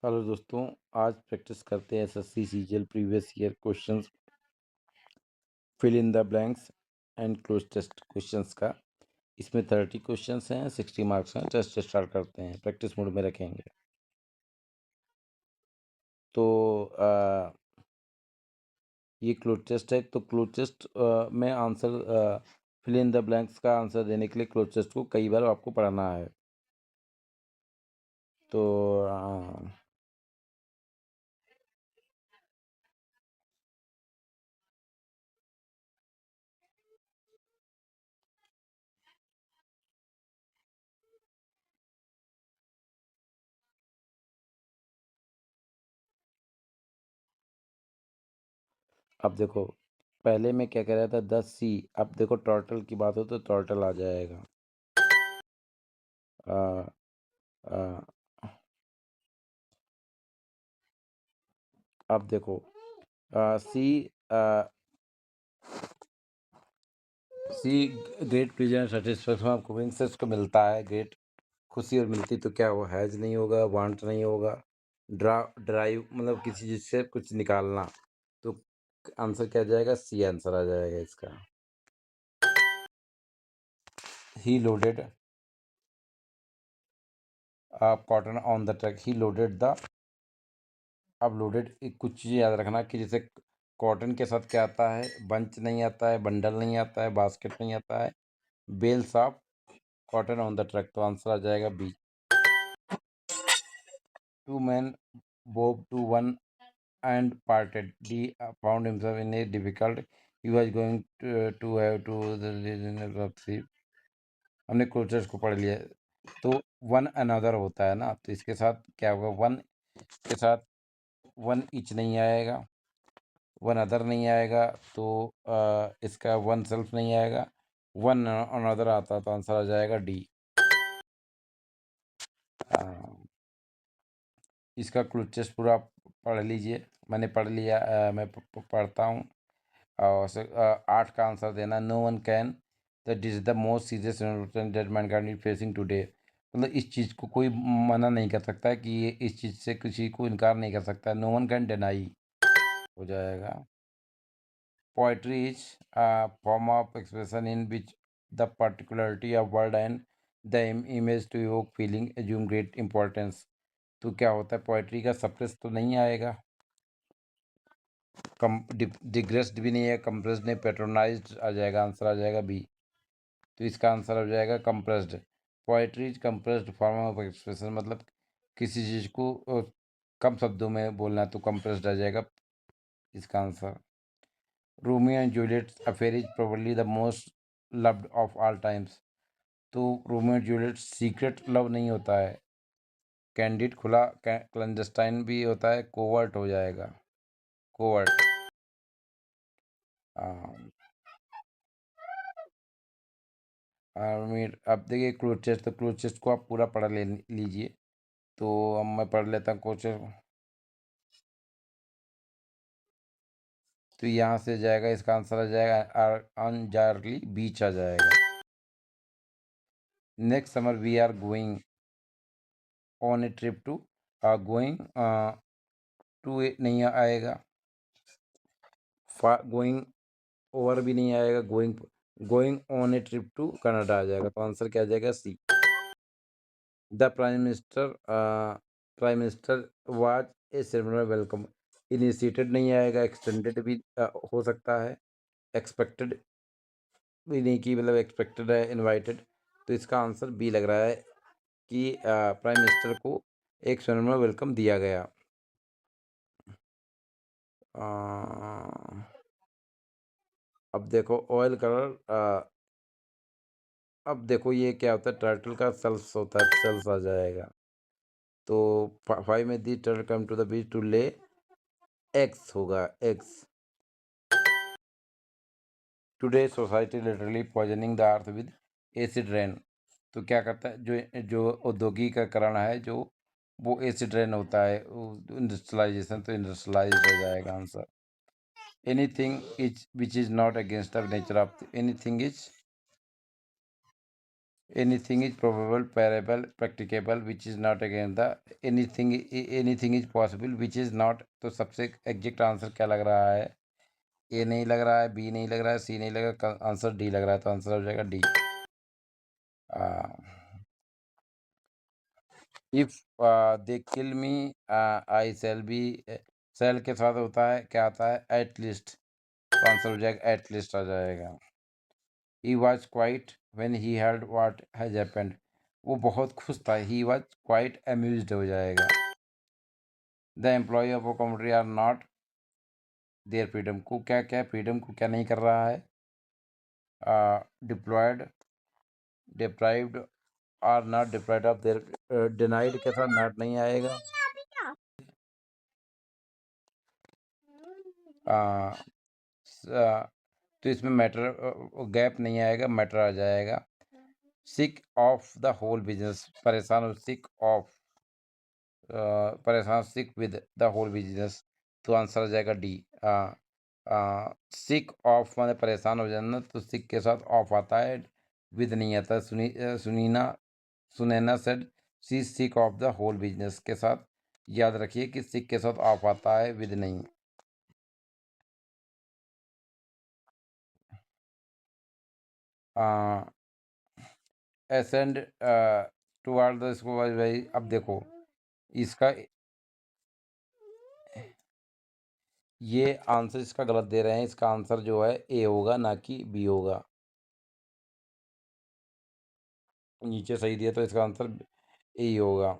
Hello दोस्तों, आज practice करते हैं SSC CGL previous year questions, fill in the blanks and cloze test questions का। इसमें 30 क्वेश्चंस हैं, 60 मार्क्स हैं। टेस्ट स्टार्ट करते हैं, प्रैक्टिस मोड में रखेंगे। तो ये क्लोज टेस्ट है। तो क्लोज टेस्ट में answer fill in the blanks का आंसर देने के लिए क्लोज टेस्ट को कई बार आपको पढ़ना है। तो अब देखो, पहले मैं क्या कह रहा था 10C। अब देखो टोटल की बात हो तो टोटल आ जाएगा। आ, आ, अब देखो C C great pleasure and satisfaction of cooking से उसको मिलता है ग्रेट खुशी और मिलती, तो क्या वो हैज नहीं होगा, वांट नहीं होगा, ड्राइव मतलब किसी चीज से कुछ निकालना। तो आंसर क्या आ जाएगा? सी आंसर आ जाएगा इसका। He loaded cotton on the truck. He loaded the. अब लोडेड कुछ चीज़ याद रखना कि जैसे कॉटन के साथ क्या आता है, बंच नहीं आता है, बंडल नहीं आता है, बास्केट नहीं आता है, bales of cotton on the truck. तो आंसर आ जाएगा B. Two man bob to one and parted. D found himself in a difficult. He was going to have to the region of sea. हमने closures को पढ़ लिया। तो one another होता है ना, तो इसके साथ क्या होगा? वन के साथ वन इच नहीं आएगा, वन अदर नहीं आएगा, तो इसका वन सेल्फ नहीं आएगा, वन अनदर आता तो आंसर आ जाएगा डी। इसका क्लोजर्स पूरा पढ़ लीजिए। मैंने पढ़ लिया, मैं पढ़ता हूँ। और 8 का आंसर देना। No one can that is the most serious that mankind is facing today. मतलब इस चीज़ को कोई मना नहीं कर सकता है कि ये इस चीज़ से किसी को इनकार नहीं कर सकता है। नो वन कैन डिनाई हो जाएगा। Poetry is form of expression in which the particularity of word and the image to evoke feeling assume great importance. तो क्या होता है? पोइट्री का सप्रेस तो नहीं आएगा, डिग्रेस्ड भी नहीं है, कंप्रेस्ड नहीं, पेट्रोनाइज्ड आ जाएगा। आंसर आ जाएगा बी। तो इसका आंसर हो जाएगा compressed. Poetry is compressed form of expression, मतलब किसी चीज़ को कम शब्दों में बोलना है, तो कंप्रेस्ड आ जाएगा इसका answer. Romeo and Juliet affair is probably the most loved of all times. तो Romeo and Juliet secret love नहीं होता है, कैंडिड खुला, क्लैंडस्टाइन भी होता है, कोवर्ट हो जाएगा, कोवर्ट। अब देखिए क्लोज तो क्लोज को आप पूरा पढ़ लीजिए। तो अब मैं पढ़ लेता हूँ क्वेश्चन। तो यहाँ से जाएगा, इसका आंसर आ जाएगा अनजारली बीच आ जाएगा। Next summer we are going on a trip to, going to नहीं आएगा, गोइंग ओवर भी नहीं आएगा, going going on a trip to Canada आ जाएगा। तो आंसर क्या आ जाएगा? C. The prime minister was a ceremonial welcome. Initiated नहीं आएगा, एक्सटेंडेड भी हो सकता है, एक्सपेक्टेड भी नहीं की, मतलब एक्सपेक्टेड है, इनवाइटेड। तो इसका आंसर बी लग रहा है कि प्राइम मिनिस्टर को एक सेरेमनियल वेलकम दिया गया। अब देखो ऑयल कलर। अब देखो ये क्या होता है? टर्टल का सेल्स होता है, सेल्स आ जाएगा। तो 5 में the turtle come to the beach to lay eggs होगा, eggs. Today society literally poisoning the earth with acid rain. तो क्या करता है? जो औद्योगिकीकरण है, जो वो एसिड रेन होता है, इंडस्ट्रियलाइजेशन, तो इंडस्ट्रियलाइज हो जाएगा answer. Anything is which is not against the nature of anything is anything is probable, parable, practicable, which is not again the anything is possible which is not. तो सबसे exact answer क्या लग रहा है? ए नहीं लग रहा है, बी नहीं लग रहा है, सी नहीं लग रहा, आंसर डी लग रहा है। तो आंसर हो जाएगा D. If they kill me I sell B, sell के साथ होता है क्या आता है? At least. तो आंसर हो जाएगा एट लीस्ट आ जाएगा। He was quite when he heard what has happened, वो बहुत खुश था। ही वॉज क्वाइट अम्यूज्ड हो जाएगा। The employ of a company are not their freedom को क्या क्या फ्रीडम को क्या नहीं कर रहा है? Deployed, deprived are not deprived of there, denied के साथ नॉट नहीं आएगा। तो इसमें मैटर गैप नहीं आएगा, मैटर आ जाएगा। Sick of the whole business, परेशान हो, सिक ऑफ, परेशान, sick with the whole business. तो आंसर आ जाएगा डी। सिक ऑफ माने परेशान हो जाना, तो सिक के साथ ऑफ आता है, विद नहीं आता। Sunaina said she sick of the whole business के साथ याद रखिए कि सिक के साथ ऑफ आता है, विद नहीं। एसेंड टुवर्ड द स्कूल भाई। अब देखो इसका, ये आंसर इसका गलत दे रहे हैं। इसका आंसर जो है ए होगा, ना कि बी होगा। नीचे सही दिया तो इसका आंसर ए ही होगा।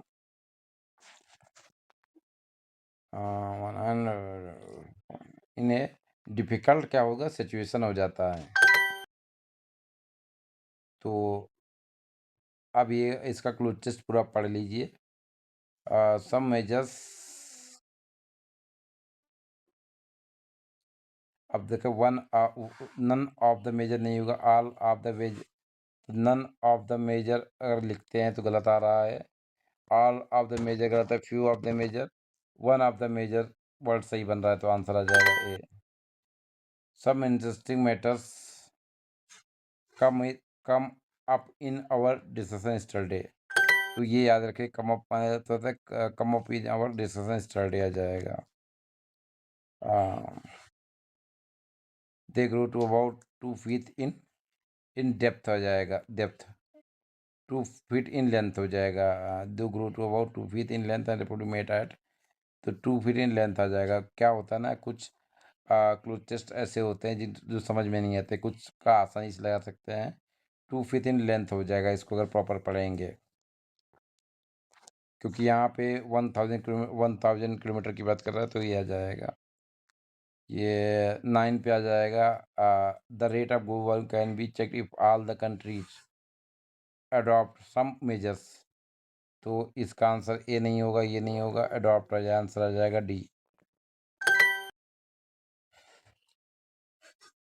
इन्हें डिफिकल्ट क्या होगा? सिचुएशन हो जाता है। तो अब ये इसका क्लू टेस्ट पूरा पढ़ लीजिए। सम मेजर्स, अब देखो नन ऑफ द मेजर नहीं होगा, all of the major. None of the major अगर लिखते हैं तो गलत आ रहा है। ऑल ऑफ द मेजर गलत है। Few of the major, one of the major word सही बन रहा है। तो आंसर आ जाएगा A. Some interesting matters come come up in our discussion study. तो ये याद रखें, कम अप माना जाता था, come up in our discussion study आ जाएगा। They grow to about 2 feet in depth आ जाएगा। डेप्थ 2 फीट इन लेंथ हो जाएगा। Do grow to about 2 feet in length and approximate height. तो 2 फीट इन लेंथ आ जाएगा। क्या होता है ना, कुछ क्लू टेस्ट ऐसे होते हैं जो समझ में नहीं आते, कुछ का आसानी से लगा सकते हैं। 2 फीट इन लेंथ हो जाएगा इसको अगर प्रॉपर पढ़ेंगे, क्योंकि यहाँ पे 1000 किलोमीटर की बात कर रहा है। तो ये आ जाएगा, ये 9 पे आ जाएगा। The rate of global can be check if all the countries adopt some measures. तो इसका आंसर ए नहीं होगा, ये नहीं होगा, अडॉप्ट आ जाए, आंसर आ जाएगा डी।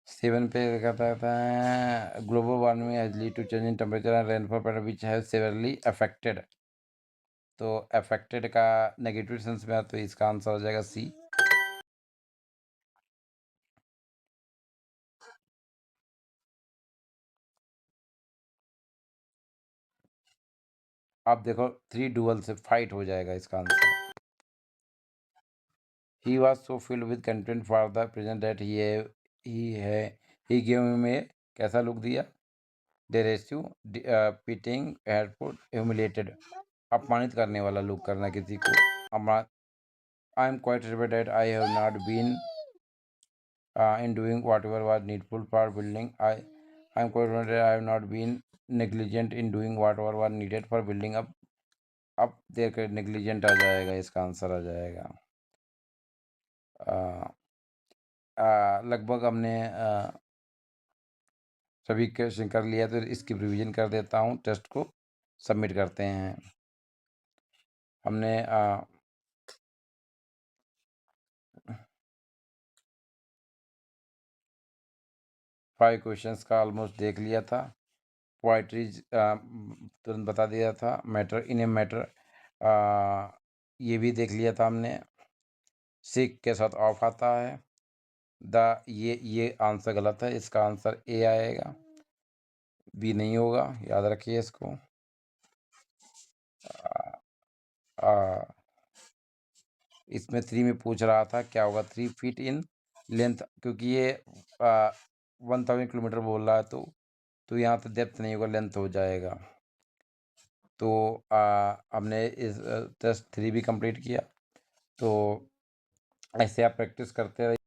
7 पे कहता है global warming has lead to change in temperature and rainfall pattern which has severely affected. तो अफेक्टेड का नेगेटिव सेंस में, तो इसका आंसर हो जाएगा सी। आप देखो 3 डुअल से फाइट हो जाएगा इसका answer. He was so filled with content for the present that he gave him a, कैसा लुक दिया? डेरेसिव, पिटिंग, हेडफुल, ह्यूमिलेटेड, अपमानित करने वाला लुक करना किसी को। I am quite regret that I have not been in doing whatever was needful for building. I am quite confident I have not been negligent in doing whatever was needed for building up. अब देख negligent आ जाएगा, इसका answer आ जाएगा। लगभग हमने सभी question कर लिया, तो इसकी रिवीजन कर देता हूँ। टेस्ट को सबमिट करते हैं। हमने 5 क्वेश्चंस का ऑलमोस्ट देख लिया था। पोइट्रीज तुरंत बता दिया था। मैटर इन ए मैटर ये भी देख लिया था हमने। सिक के साथ ऑफ आता है। द ये आंसर गलत है, इसका आंसर ए आएगा। भी नहीं होगा, याद रखिए इसको। आ, इसमें 3 में पूछ रहा था क्या होगा 3 फीट इन लेंथ, क्योंकि ये 1000 किलोमीटर बोल रहा है तो यहाँ तो डेप्थ नहीं होगा, लेंथ हो जाएगा। तो हमने इस टेस्ट 3 भी कंप्लीट किया। तो ऐसे आप प्रैक्टिस करते रहिए।